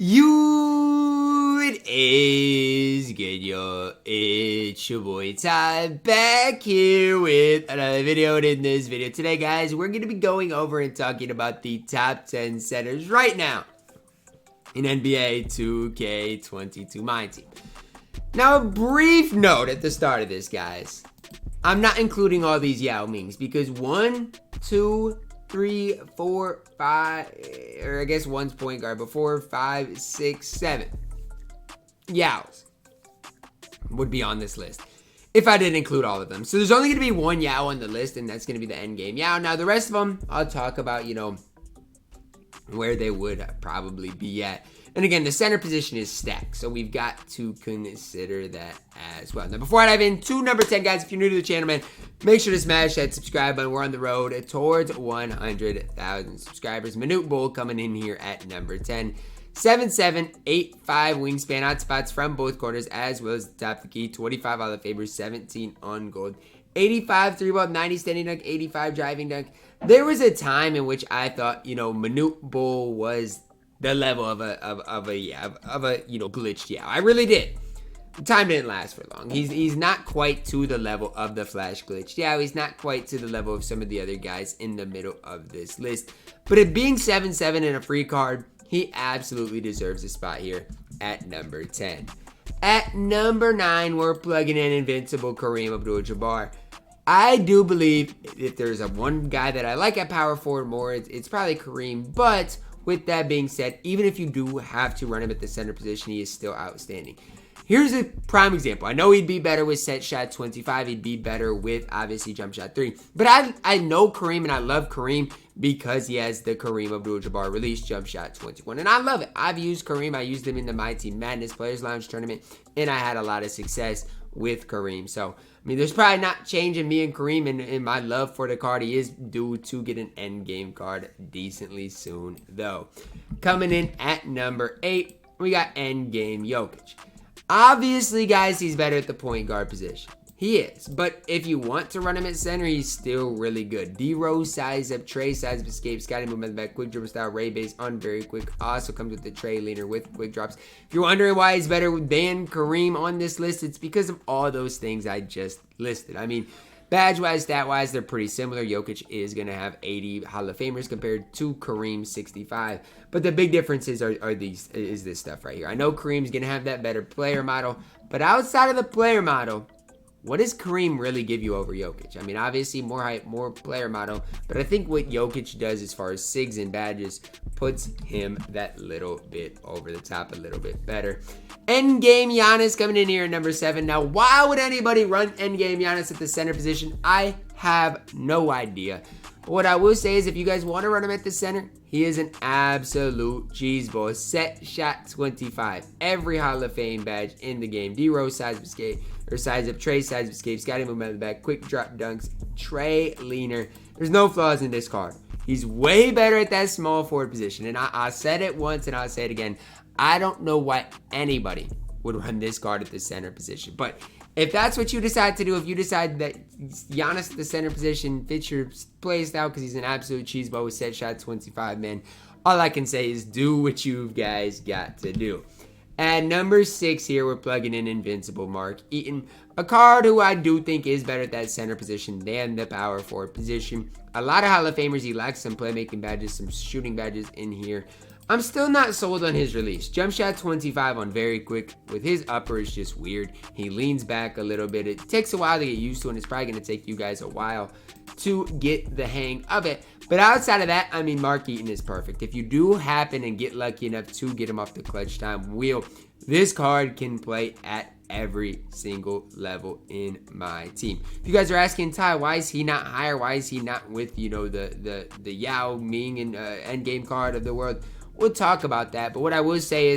It is good, yo. It's your boy Ty back here with another video. And in this video today, guys, we're going to be going over and talking about the top 10 centers right now in NBA 2K22 MyTEAM. Now, a brief note at the start of this, guys. I'm not including all these Yao Mings because 1, 2, 3, 4, 5, or I guess one's point guard, but 4, 5, 6, 7 Yaos would be on this list if I didn't include all of them. So there's only going to be one Yao on the list, and that's going to be the Endgame Yao. Now the rest of them, I'll talk about, where they would probably be at. And again, the center position is stacked, so we've got to consider that as well. Now, before I dive into number 10, guys, if you're new to the channel, man, make sure to smash that subscribe button. We're on the road towards 100,000 subscribers. Minute Bull coming in here at number 10. 7'7", 8'5" wingspan, hot spots from both corners, as well as the top of the key. 25 Hall of Famers, 17 on gold. 85 3-ball, 90 standing dunk, 85 driving dunk. There was a time in which I thought, Minute Bull was the level of a glitched Yao. I really did. The time didn't last for long. He's not quite to the level of the Flash glitched Yao. He's not quite to the level of some of the other guys in the middle of this list. But it being 7'7" and a free card, he absolutely deserves a spot here at number 10. At number 9, we're plugging in invincible Kareem Abdul-Jabbar. I do believe if there's one guy that I like at power forward more, it's probably Kareem. But with that being said, even if you do have to run him at the center position, he is still outstanding. Here's a prime example. I know he'd be better with set shot 25. He'd be better with, obviously, jump shot 3. But I know Kareem, and I love Kareem because he has the Kareem Abdul-Jabbar release jump shot 21. And I love it. I've used Kareem. I used him in the MyTEAM Madness Players Lounge tournament, and I had a lot of success with Kareem. So, there's probably not changing me and Kareem in my love for the card. He is due to get an endgame card decently soon, though. Coming in at number 8, we got endgame Jokic. Obviously, guys, he's better at the point guard position. He is. But if you want to run him at center, he's still really good. D-Rose size up, Trey size of escape, Scotty movement back, quick dribble style, Ray base on very quick. Also comes with the Trey leaner with quick drops. If you're wondering why he's better than Kareem on this list, it's because of all those things I just listed. Badge-wise, stat-wise, they're pretty similar. Jokic is going to have 80 Hall of Famers compared to Kareem's 65. But the big differences is this stuff right here. I know Kareem's going to have that better player model, but outside of the player model, what does Kareem really give you over Jokic? Obviously more height, more player model, but I think what Jokic does as far as SIGs and badges puts him that little bit over the top, a little bit better. Endgame Giannis coming in here at number 7. Now, why would anybody run Endgame Giannis at the center position? I have no idea. But what I will say is if you guys want to run him at the center, he is an absolute cheeseball. Set shot 25. Every Hall of Fame badge in the game. D-Rose size of escape, or size up, Trey size of escape, Scotty movement in the back, quick drop dunks, Trey leaner. There's no flaws in this card. He's way better at that small forward position. And I said it once and I'll say it again. I don't know why anybody would run this card at the center position. But if that's what you decide to do, if you decide that Giannis at the center position fits your play style because he's an absolute cheeseball with set shot 25, man, all I can say is do what you guys got to do. At number 6 here, we're plugging in invincible Mark Eaton, a card who I do think is better at that center position than the power forward position. A lot of Hall of Famers, he lacks some playmaking badges, some shooting badges in here. I'm still not sold on his release. Jump shot 25 on very quick. With his upper, it's just weird. He leans back a little bit. It takes a while to get used to, and it's probably going to take you guys a while to get the hang of it. But outside of that, Mark Eaton is perfect. If you do happen and get lucky enough to get him off the clutch time wheel, this card can play at every single level in my team. If you guys are asking, Ty, why is he not higher? Why is he not with, the Yao Ming and endgame card of the world? We'll talk about that, but what I will say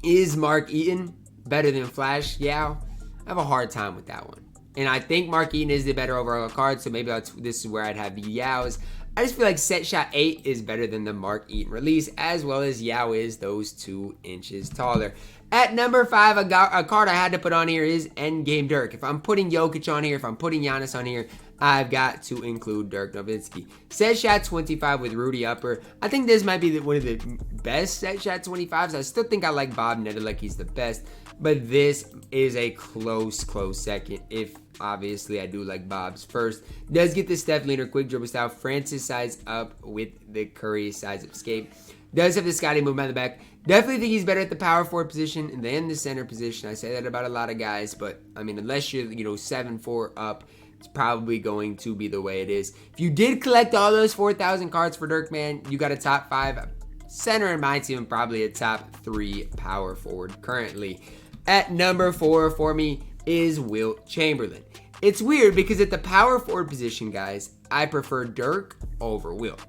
is Mark Eaton better than Flash Yao? I have a hard time with that one. And I think Mark Eaton is the better overall card, so maybe this is where I'd have the Yaos. I just feel like set shot 8 is better than the Mark Eaton release, as well as Yao is those 2 inches taller. At number 5, a card I had to put on here is Endgame Dirk. If I'm putting Jokic on here, if I'm putting Giannis on here, I've got to include Dirk Nowitzki. Set shot 25 with Rudy Upper. I think this might be one of the best set shot 25s. I still think I like Bob Nedelecki. He's the best. But this is a close second. If obviously I do like Bob's first. Does get the Steph leaner quick dribble style. Francis size up with the Curry size up escape. Does have the Scotty movement on the back. Definitely think he's better at the power forward position than the center position. I say that about a lot of guys, but I mean, unless you're 7'4" up, it's probably going to be the way it is. If you did collect all those 4,000 cards for Dirk, man, you got a top 5 center in my team and probably a top 3 power forward currently. At number 4 for me is Wilt Chamberlain. It's weird because at the power forward position, guys, I prefer Dirk over Wilt.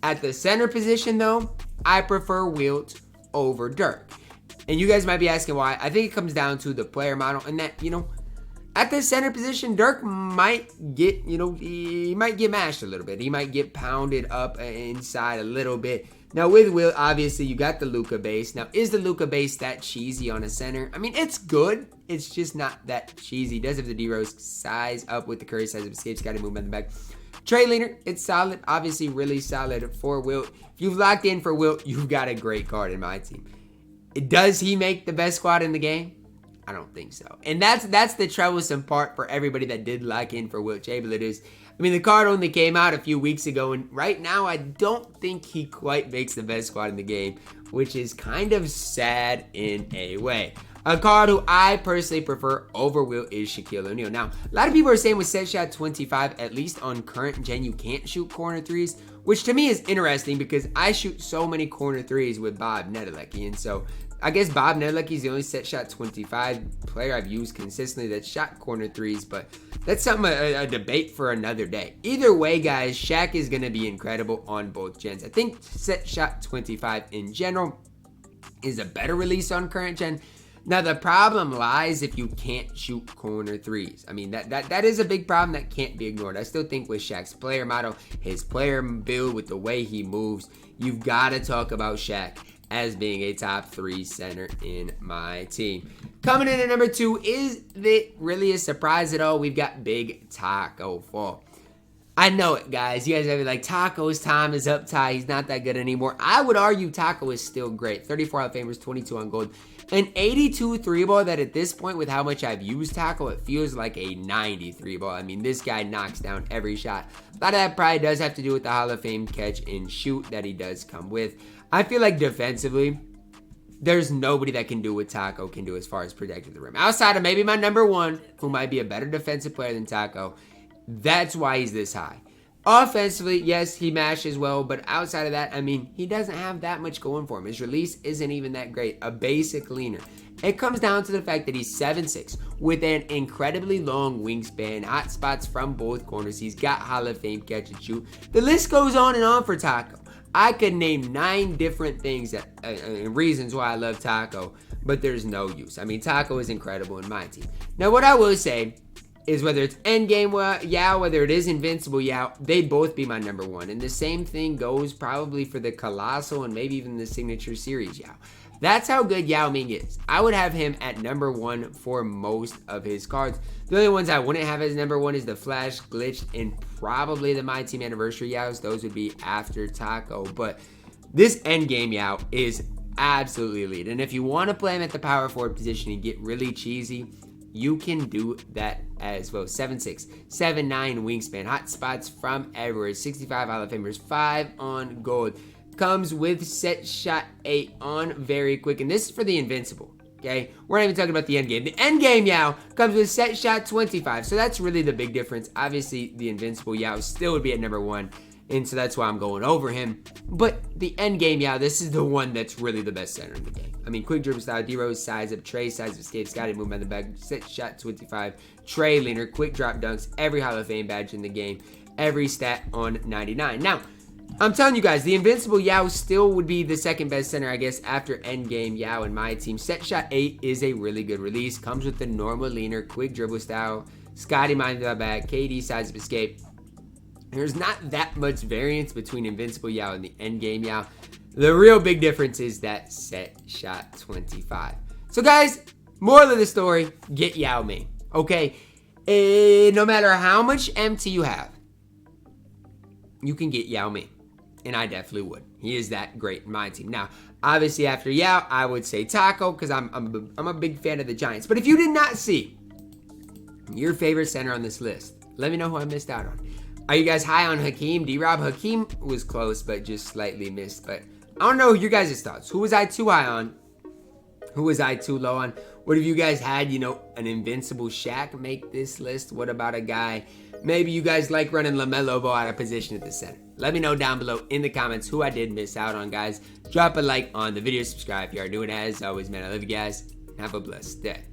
At the center position, though, I prefer Wilt over Dirk. And you guys might be asking why. I think it comes down to the player model and that, at the center position, Dirk might get, he might get mashed a little bit. He might get pounded up inside a little bit. Now with Wilt, obviously you got the Luka base. Now is the Luka base that cheesy on a center? I mean, it's good. It's just not that cheesy. Does have the D-Rose size up with the Curry size of escapes. Got to move in the back. Trey leaner, it's solid. Obviously really solid for Wilt. If you've locked in for Wilt, you've got a great card in my team. Does he make the best squad in the game? I don't think so. And that's the troublesome part for everybody that did lock in for Wilt Chamberlain is, I mean, the card only came out a few weeks ago, and right now I don't think he quite makes the best squad in the game, which is kind of sad in a way. A card who I personally prefer over Wilt is Shaquille O'Neal. Now, a lot of people are saying with set shot 25, at least on current gen, you can't shoot corner threes, which to me is interesting because I shoot so many corner threes with Bob Nedelecki, and so I guess Bob Nedelecki is the only set shot 25 player I've used consistently that shot corner threes, but that's something a debate for another day. Either way, guys, Shaq is going to be incredible on both gens. I think set shot 25 in general is a better release on current gen. Now, the problem lies if you can't shoot corner threes. I mean, that is a big problem that can't be ignored. I still think with Shaq's player model, his player build, with the way he moves, you've got to talk about Shaq as being a top 3 center in my team. Coming in at number 2, is it really a surprise at all? We've got big Tacko Fall. I know it, guys. You guys are like, Tacko's time is up, Ty. He's not that good anymore. I would argue Tacko is still great. 34 Hall of Famers, 22 on gold. An 82 3-ball that at this point, with how much I've used Tacko, it feels like a 93 ball. I mean, this guy knocks down every shot. A lot of that probably does have to do with the Hall of Fame catch and shoot that he does come with. I feel like defensively, there's nobody that can do what Tacko can do as far as protecting the rim. Outside of maybe my number 1, who might be a better defensive player than Tacko. That's why he's this high. Offensively, yes, he mashes well, but outside of that, I mean, he doesn't have that much going for him. His release isn't even that great. A basic leaner. It comes down to the fact that he's 7'6", with an incredibly long wingspan, hot spots from both corners. He's got Hall of Fame catch and shoot. The list goes on and on for Tacko. I could name 9 different things that reasons why I love Tacko, but there's no use. I mean, Tacko is incredible in my team. Now, what I will say is whether it's Endgame Yao, whether it is Invincible Yao, they'd both be my number 1. And the same thing goes probably for the Colossal and maybe even the Signature Series Yao. That's how good Yao Ming is. I would have him at number 1 for most of his cards. The only ones I wouldn't have as number 1 is the Flash, Glitched, and probably the My Team Anniversary Yaos. Those would be after Tacko. But this Endgame Yao is absolutely elite. And if you want to play him at the power forward position and get really cheesy, you can do that as well. 7'6", 7'9" wingspan, hot spots from everywhere. 65 Hall of Famers, 5 on gold. Comes with set shot 8 on very quick. And this is for the Invincible, okay? We're not even talking about the Endgame. The Endgame Yao comes with set shot 25. So that's really the big difference. Obviously, the Invincible Yao still would be at number 1. And so that's why I'm going over him. But the Endgame Yao, this is the one that's really the best center in the game. I mean, quick dribble style, D-Rose size up, Trey size of escape, Scotty movement on the back, set shot 25, Trey leaner, quick drop dunks, every Hall of Fame badge in the game, every stat on 99. Now, I'm telling you guys, the Invincible Yao still would be the second best center, I guess, after Endgame Yao in my team. Set shot 8 is a really good release. Comes with the normal leaner, quick dribble style, Scotty mind on the back, KD size of escape. There's not that much variance between Invincible Yao and the Endgame Yao. The real big difference is that set shot 25. So guys, moral of the story, get Yao Ming. Okay, no matter how much MT you have, you can get Yao Ming. And I definitely would. He is that great in my team. Now, obviously after Yao, I would say Tacko because I'm a big fan of the Giants. But if you did not see your favorite center on this list, let me know who I missed out on. Are you guys high on Hakeem, D-Rob? Hakeem was close, but just slightly missed. But I don't know your guys' thoughts. Who was I too high on? Who was I too low on? What if you guys had, an invincible Shaq make this list? What about a guy? Maybe you guys like running LaMelo Ball out of position at the center. Let me know down below in the comments who I did miss out on, guys. Drop a like on the video, subscribe if you are doing it. As always, man, I love you guys. Have a blessed day.